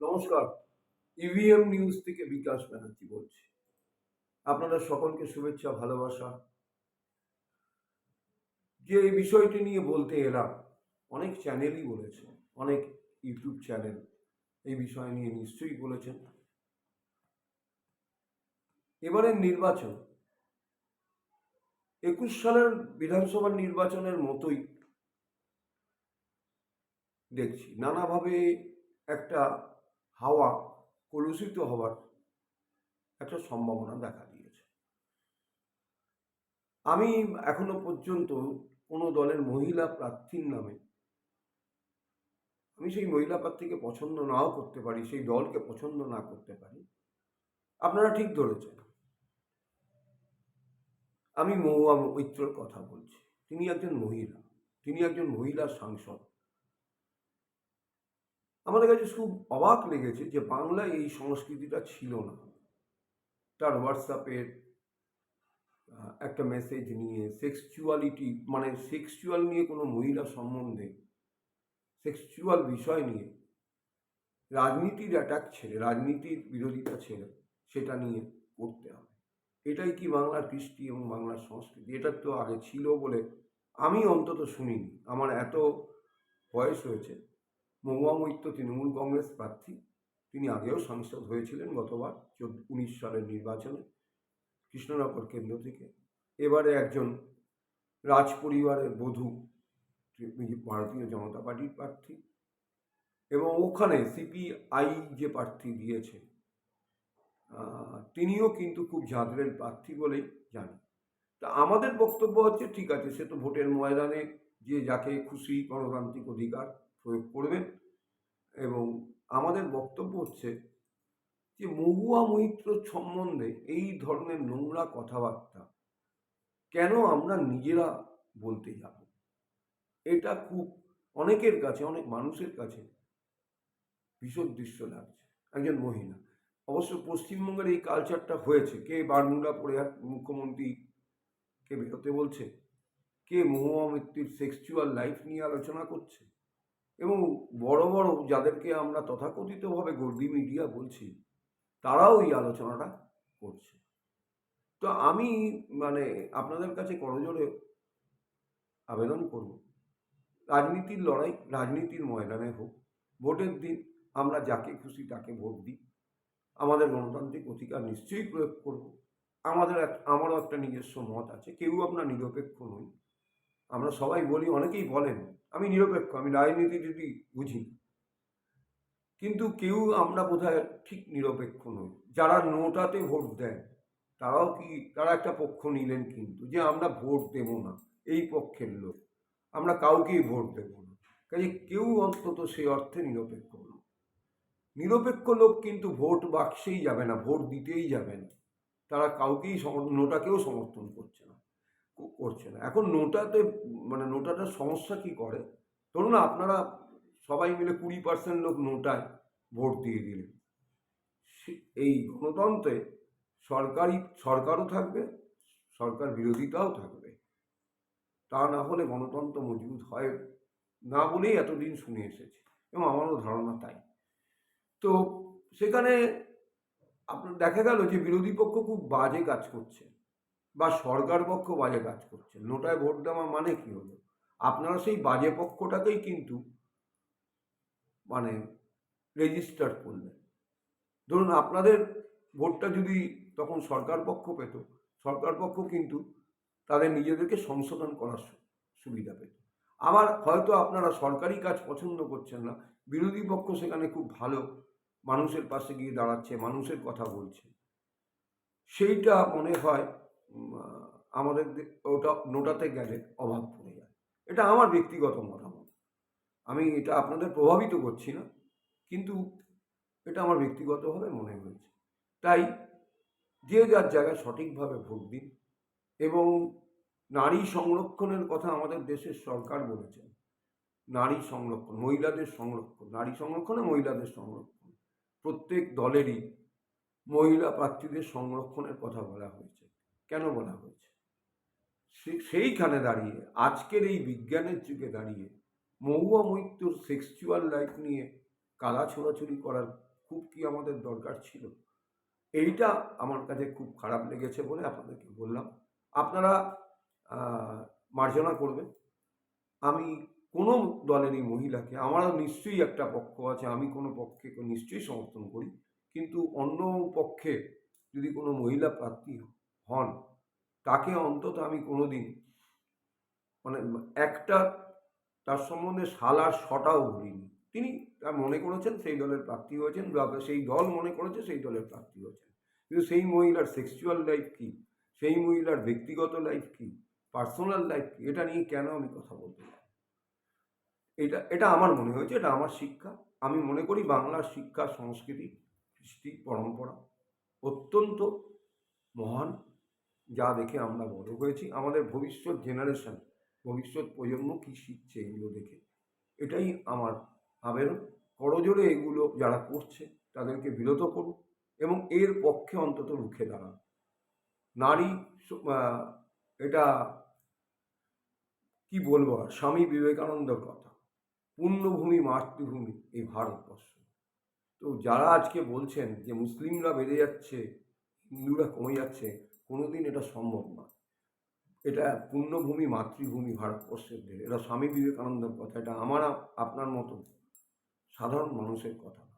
নমস্কার। EVM news থেকে বিকাশ ব্যানার্জি বলছি। আপনাদের সকলকে শুভেচ্ছা, ভালোবাসা। যে এই বিষয়টি নিয়ে বলতে এলাম, অনেক চ্যানেলই বলেছে, অনেক ইউটিউব চ্যানেল এই বিষয় নিয়ে নিশ্চয়ই বলেছেন। এবারের নির্বাচন ২১ সালের বিধানসভা নির্বাচনের মতোই দেখছি। নানাভাবে একটা হাওয়া কলুষিত হওয়ার একটা সম্ভাবনা দেখা দিয়েছে। আমি এখনো পর্যন্ত কোনো দলের মহিলা প্রার্থীর নামে, আমি সেই মহিলা প্রার্থীকে পছন্দ নাও করতে পারি, সেই দলকে পছন্দ না করতে পারি, আপনারা ঠিক ধরেছেন, আমি মহুয়া মৈত্রর কথা বলছি। তিনি একজন মহিলা, তিনি একজন মহিলা সাংসদ। আমাদের কাছে খুব অবাক লেগেছে যে বাংলায় এই সংস্কৃতিটা ছিল না। তার হোয়াটসঅ্যাপের একটা মেসেজ নিয়ে সেক্সুয়ালিটি, মানে সেক্সুয়াল নিয়ে কোনো মহিলা সম্বন্ধে, সেক্সুয়াল বিষয় নিয়ে রাজনীতির অ্যাটাক ছেড়ে, রাজনীতির বিরোধিতা ছেড়ে সেটা নিয়ে করতে হবে। এটাই কি বাংলার কৃষ্টি এবং বাংলার সংস্কৃতি? এটা তো আগে ছিল বলে আমি অন্তত শুনিনি। আমার এত বয়স হয়েছে। মহুয়া মৈত্র তৃণমূল কংগ্রেস প্রার্থী, তিনি আগেও সাংসদ হয়েছিলেন গতবার 19 সালের নির্বাচনে কৃষ্ণনগর কেন্দ্র থেকে। এবারে একজন রাজ পরিবারের বধূ, ভারতীয় জনতা পার্টির প্রার্থী, এবং ওখানে সিপিআই যে প্রার্থী দিয়েছে তিনিও কিন্তু খুব ঝাঁঝরের প্রার্থী বলেই জানি। তা আমাদের বক্তব্য হচ্ছে, ঠিক আছে, সে তো ভোটের ময়দানে যে যাকে খুশি গণতান্ত্রিক অধিকার প্রয়োগ করবেন, এবং আমাদের বক্তব্য হচ্ছে যে মহুয়া মৈত্র সম্বন্ধে এই ধরনের নোংরা কথাবার্তা কেন আমরা নিজেরা বলতে যাব? এটা খুব অনেকের কাছে, অনেক মানুষের কাছে ভীষণ দৃশ্য লাগছে। একজন মহিলা, অবশ্য পশ্চিমবঙ্গের এই কালচারটা হয়েছে। কে বারমুডা পরে মুখ্যমন্ত্রীকে বেরোতে বলছে, কে মহুয়া মৈত্রীর সেক্সুয়াল লাইফ নিয়ে আলোচনা করছে, এবং বড় বড় যাদেরকে আমরা তথাকথিতভাবে গর্দি মিডিয়া বলছি, তারাও এই আলোচনাটা করছে। তো আমি মানে আপনাদের কাছে করজোড়ে আবেদন করব, রাজনীতির লড়াই রাজনীতির ময়দানে হোক, ভোটের দিন আমরা যাকে খুশি তাকে ভোট দিই, আমাদের গণতান্ত্রিক অধিকার নিশ্চয়ই প্রয়োগ করব। আমারও একটা নিজস্ব মত আছে, কেউ আমরা নিরপেক্ষ নই। আমরা সবাই বলি, অনেকেই বলেন আমি নিরপেক্ষ, আমি রাজনীতি যদি বুঝি, কিন্তু কেউ আমরা বোধহয় ঠিক নিরপেক্ষ নই। যারা নোটাতে ভোট দেন তারা একটা পক্ষ নিলেন, কিন্তু যে আমরা ভোট দেব না এই পক্ষের লোক, আমরা কাউকেই ভোট দেব না। কাজে কেউ অন্তত সেই অর্থে নিরপেক্ষ না। নিরপেক্ষ লোক কিন্তু ভোট বাক্সেই যাবে না, ভোট দিতেই যাবে না। তারা কাউকেই নোটাকেও সমর্থন করছে না। এখন নোটাতে, মানে নোটাটার সমস্যা কি করে, ধরুন আপনারা সবাই মিলে 20% লোক নোটায় ভোট দিয়ে দিলেন। এই গণতন্ত্রে সরকারও থাকবে, সরকার বিরোধিতাও থাকবে। তা না হলে গণতন্ত্র মজবুত হয় না বলেই এতদিন শুনে এসেছি, এবং আমারও ধারণা তাই। তো সেখানে আপনার দেখা গেল যে বিরোধী পক্ষ খুব বাজে কাজ করছে, বা সরকার পক্ষ বাজে কাজ করছে। নোটায় ভোট দেওয়া মানে কি হলো? আপনারা সেই বাজে পক্ষটাকেই কিন্তু মানে রেজিস্টার করলেন। ধরুন আপনাদের ভোটটা যদি তখন সরকার পক্ষ পেত, সরকার পক্ষ কিন্তু তাদের নিজেদেরকে সংশোধন করার সুবিধা পেত। আবার হয়তো আপনারা সরকারি কাজ পছন্দ করছেন না, বিরোধী পক্ষ সেখানে খুব ভালো মানুষের পাশে গিয়ে দাঁড়াচ্ছে, মানুষের কথা বলছে, সেইটা মনে হয় আমাদের ওটা নোটাতে গেলে অভাব পড়ে যায়। এটা আমার ব্যক্তিগত মতামত, আমি এটা আপনাদের প্রভাবিত করছি না, কিন্তু এটা আমার ব্যক্তিগতভাবে মনে হয়েছে। তাই যে যার জায়গায় সঠিকভাবে ভোট দিন, এবং নারী সংরক্ষণের কথা আমাদের দেশের সরকার বলেছেন। নারী সংরক্ষণ, মহিলাদের সংরক্ষণ, নারী সংরক্ষণে মহিলাদের সংরক্ষণ, প্রত্যেক দলেরই মহিলা প্রার্থীদের সংরক্ষণের কথা বলা হয়েছে। কেন বলা হয়েছে? সেইখানে দাঁড়িয়ে, আজকের এই বিজ্ঞানের যুগে দাঁড়িয়ে, মহুয়া মৈত্রর সেক্সুয়াল লাইফ নিয়ে কাদা ছোড়াছুড়ি করার খুব কি আমাদের দরকার ছিল? এইটা আমার কাছে খুব খারাপ লেগেছে বলে আপনাদেরকে বললাম। আপনারা মার্জনা করবেন। আমি কোনো দলেরই মহিলাকে, আমারও নিশ্চয়ই একটা পক্ষ আছে, আমি কোনো পক্ষকে নিশ্চয়ই সমর্থন করি। কিন্তু অন্য পক্ষে যদি কোনো মহিলা প্রার্থী হন, তাকে অন্তত আমি কোনোদিন মানে একটা তার সম্বন্ধে সালার শটাও বলিনি। তিনি তা মনে করেছেন সেই দলের প্রার্থী হয়েছেন, বা সেই দল মনে করেছে সেই দলের প্রার্থী হয়েছেন। কিন্তু সেই মহিলার সেক্সুয়াল লাইফ কী, সেই মহিলার ব্যক্তিগত লাইফ কী, পার্সোনাল লাইফ কী, এটা নিয়ে কেন আমি কথা বলতে যাব? এটা এটা আমার মনে হয়েছে, এটা আমার শিক্ষা। আমি মনে করি বাংলার শিক্ষা, সংস্কৃতি, কৃষ্টি, পরম্পরা অত্যন্ত মহান, যা দেখে আমরা বড় হয়েছি। আমাদের ভবিষ্যৎ জেনারেশন, ভবিষ্যৎ প্রজন্ম কী শিখছে এগুলো দেখে, এটাই আমার আবেদন। করজোড়ে এগুলো যারা করছে তাদেরকে বিরত করুন এবং এর পক্ষে অন্তত রুখে দাঁড়ান। নারী এটা কি বলবো আর, স্বামী বিবেকানন্দর কথা, পুণ্যভূমি মাতৃভূমি এই ভারতবর্ষ। তো যারা আজকে বলছেন যে মুসলিমরা বেড়ে যাচ্ছে, হিন্দুরা কমে যাচ্ছে, কোনোদিন এটা সম্ভব নয়। এটা পুণ্যভূমি মাতৃভূমি ভারতবর্ষের দেশ। এটা স্বামী বিবেকানন্দের কথা, এটা আমার আপনার মতো সাধারণ মানুষের কথা না।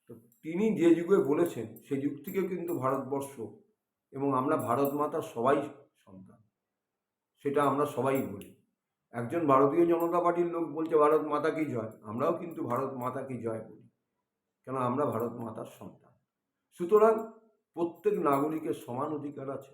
তো তিনি যে যুগে বলেছেন সেই যুগ থেকে কিন্তু ভারতবর্ষ এবং আমরা ভারত মাতার সবাই সন্তান, সেটা আমরা সবাই বলি। একজন ভারতীয় জনতা পার্টির লোক বলছে ভারত মাতা কি জয়, আমরাও কিন্তু ভারত মাতা কি জয় বলি, কেন আমরা ভারত মাতার সন্তান। সুতরাং প্রত্যেক নাগরিকের সমান অধিকার আছে।